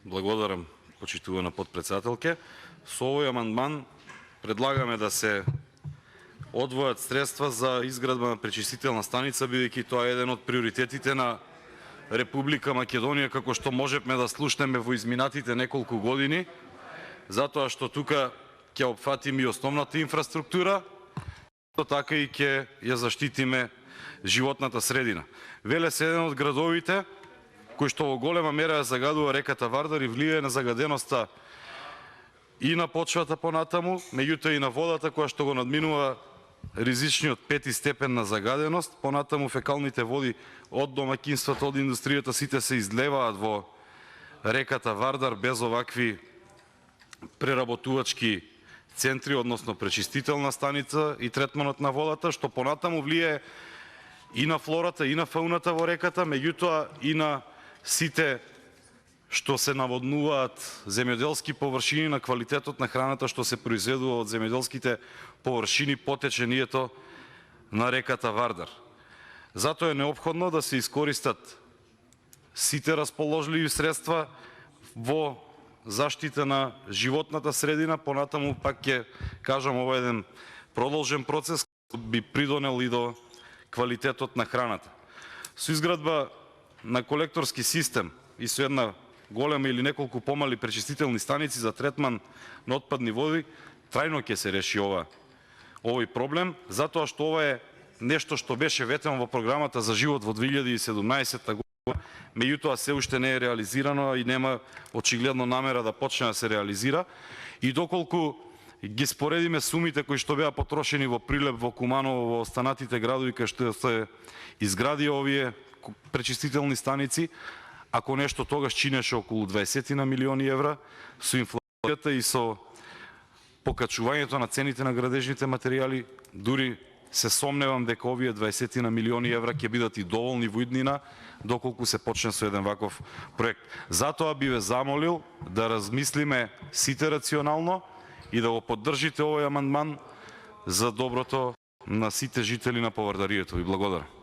Благодарам, почитувана подпредседателке. Со овој амандман предлагаме да се одвојат средства за изградба на пречистителна станица, бидејќи тоа е еден од приоритетите на Република Македонија, како што можевме да слушнеме во изминатите неколку години, затоа што тука ќе опфатиме и основната инфраструктура, така и ќе ја заштитиме животната средина. Веле се еден од градовите кој што во голема мера ја загадува реката Вардар и влијае на загаденоста и на почвата понатаму, меѓутоа и на водата која што го надминува ризичниот 5 степен на загаденост. Понатаму фекалните води од домаќинствата, од индустријата, сите се излеваат во реката Вардар без овакви преработувачки центри, односно пречистителна станица и третманот на водата, што понатаму влијае и на флората, и на фауната во реката, меѓутоа и на сите што се наводнуваат земјоделски површини, на квалитетот на храната што се произведува од земјоделските површини по течението на реката Вардар. Затоа е неопходно да се искористат сите расположливи средства во заштита на животната средина. Понатаму пак ќе кажам, ова е еден продолжен процес кој би придонел и до квалитетот на храната. Со изградба на колекторски систем и со една голема или неколку помали пречистителни станици за третман на отпадни води, трајно ќе се реши овој проблем, затоа што ова е нешто што беше ветено во програмата за живот во 2017 година, меѓутоа се уште не е реализирано и нема очигледно намера да почне да се реализира. И доколку ги споредиме сумите кои што беа потрошени во Прилеп, во Куманово, во останатите градови кај што се изгради овие пречистителни станици, ако нешто тогаш чинеше околу 20 милиони евра, со инфлацијата и со покачувањето на цените на градежните материјали, дури се сомневам дека овие 20 милиони евра ќе бидат и доволни во иднина, доколку се почне со еден ваков проект. Затоа би ве замолил да размислиме сите рационално и да го поддржите овој амандман за доброто на сите жители на Повардарието. Ви благодарам.